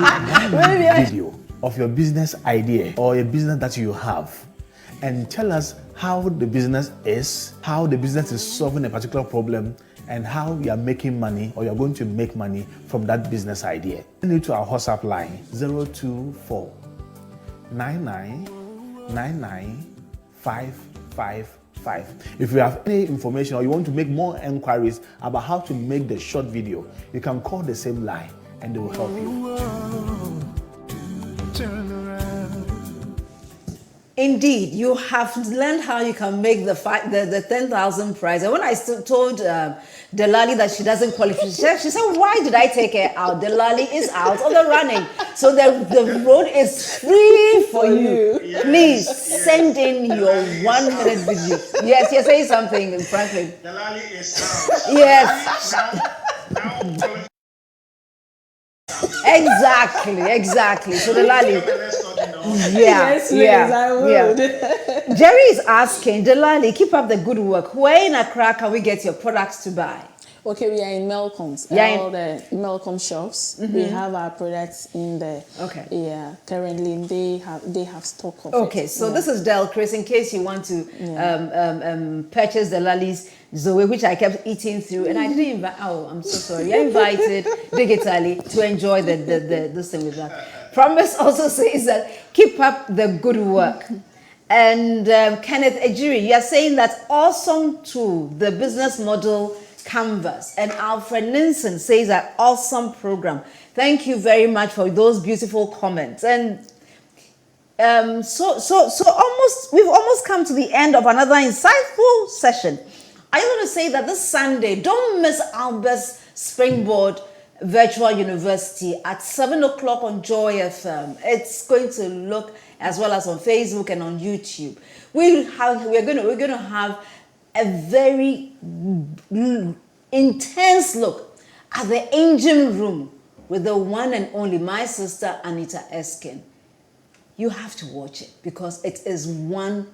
Speaker 7: one video of your business idea or a business that you have and tell us how the business is solving a particular problem, and how you are making money or you are going to make money from that business idea. Send it to our WhatsApp line 024 99995555. If you have any information or you want to make more inquiries about how to make the short video, you can call the same line and they will help you.
Speaker 1: Indeed, you have learned how you can make the 10,000 prize. And when I told Delali that she doesn't qualify, she said, why did I take her out? Delali is out of the running. So the road is free for you. Yes. Please send in your 1 minute video. Yes, you're saying something, Franklin.
Speaker 9: Delali is out.
Speaker 1: Yes. Exactly. So Delali.
Speaker 8: Yes, I would.
Speaker 1: Jerry is asking, Delali, keep up the good work. Where in Accra can we get your products to buy?
Speaker 8: Okay, we are in Melcom's. All the Melcom shops. We have our products in there.
Speaker 1: Okay.
Speaker 8: Yeah, currently they have stock of it.
Speaker 1: Okay, so this is Del Chris. In case you want to purchase the Lali's Zoe, which I kept eating through, and I didn't invite. Oh, I'm so sorry. I invited digitally to enjoy this thing with that. Promise also says that keep up the good work. And Kenneth Ejiri, you are saying that awesome tool, the business model canvas. And Alfred Ninson says that awesome program. Thank you very much for those beautiful comments. And so we've almost come to the end of another insightful session. I want to say that this Sunday, don't miss Albert's Springboard Virtual University at 7 o'clock on Joy FM. It's going to look as well as on Facebook and on YouTube. We're going to have a very intense look at the engine room with the one and only my sister Anita Eskin. You have to watch it because it is one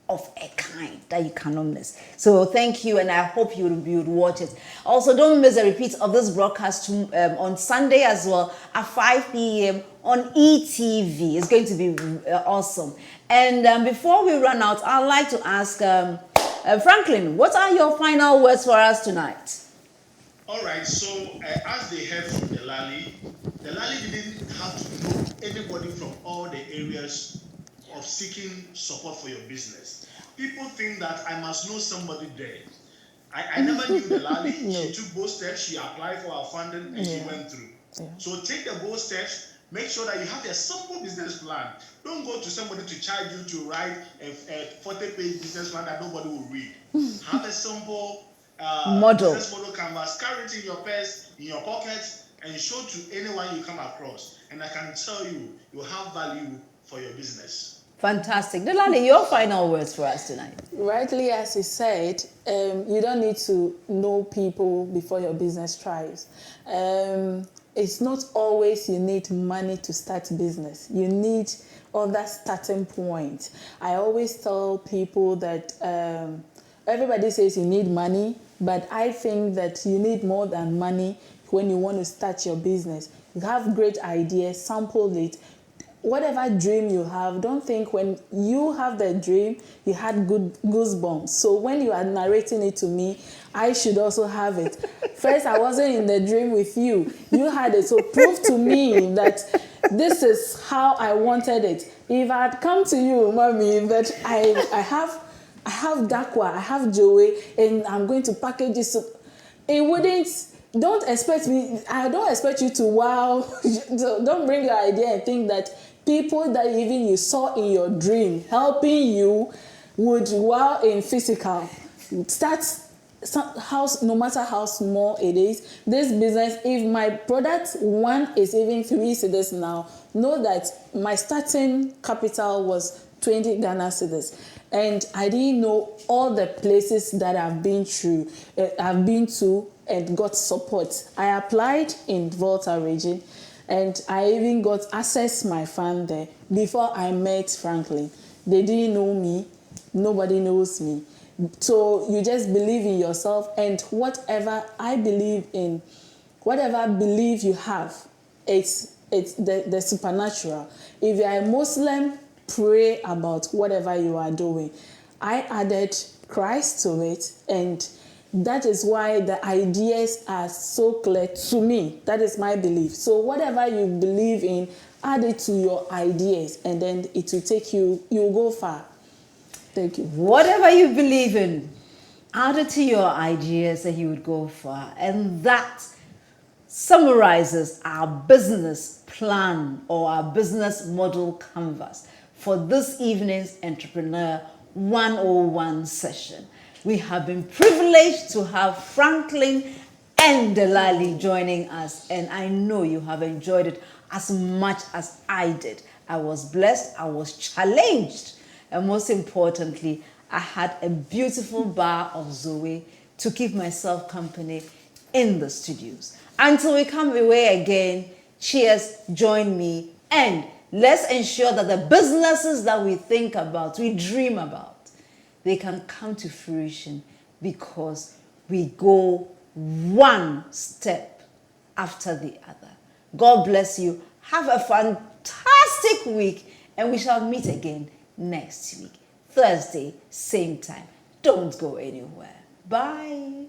Speaker 1: of a kind that you cannot miss. So thank you, and I hope you would watch it. Also, don't miss a repeat of this broadcast on Sunday as well at 5 p.m. on ETV. It's going to be awesome. And before we run out, I'd like to ask Franklin, what are your final words for us tonight?
Speaker 9: All right, so as they heard from the Lali didn't have to know anybody from all the areas of seeking support for your business. People think that I must know somebody there. I never knew the Lali. No. She took both steps, she applied for our funding, and she went through. Yeah. So take the both steps, make sure that you have a simple business plan. Don't go to somebody to charge you to write a 40-page business plan that nobody will read. Have a simple business model canvas, carry it in your purse, in your pockets, and show to anyone you come across. And I can tell you, you'll have value for your business. Fantastic.
Speaker 1: Delali, your final words for us tonight.
Speaker 8: Rightly, as you said, you don't need to know people before your business thrives. It's not always you need money to start business. You need other starting point. I always tell people that everybody says you need money, but I think that you need more than money when you want to start your business. You have great ideas, sample it. Whatever dream you have, don't think when you have the dream, you had good goosebumps. So when you are narrating it to me, I should also have it. First, I wasn't in the dream with you. You had it. So prove to me that this is how I wanted it. If I had come to you, mommy, that I have Dakwa, I have Joey, and I'm going to package it, so it wouldn't. Don't expect me. I don't expect you to wow. Don't bring your idea and think that people that even you saw in your dream helping you would wow in physical. Start house, no matter how small it is. This business, if my product one is even 3 cedis now, know that my starting capital was 20 Ghana cedis. And I didn't know all the places that I've been through, I've been to and got support. I applied in Volta region, and I even got access my fund there before I met Franklin. They didn't know me. Nobody knows me. So you just believe in yourself, and whatever I believe in, whatever belief you have, it's the supernatural. If you are a Muslim, pray about whatever you are doing. I added Christ to it, and that is why the ideas are so clear to me. That is my belief. So whatever you believe in, add it to your ideas, and then it will take you, you'll go far. Thank you.
Speaker 1: Whatever you believe in, add it to your ideas and you would go far. And that summarizes our business plan or our business model canvas for this evening's Entrepreneur 101 session. We have been privileged to have Franklin and Delali joining us, and I know you have enjoyed it as much as I did. I was blessed, I was challenged, and most importantly, I had a beautiful bar of Zoe to keep myself company in the studios. Until we come away again, cheers, join me, and let's ensure that the businesses that we think about, we dream about, they can come to fruition because we go one step after the other. God bless you. Have a fantastic week, and we shall meet again next week, Thursday, same time. Don't go anywhere. Bye.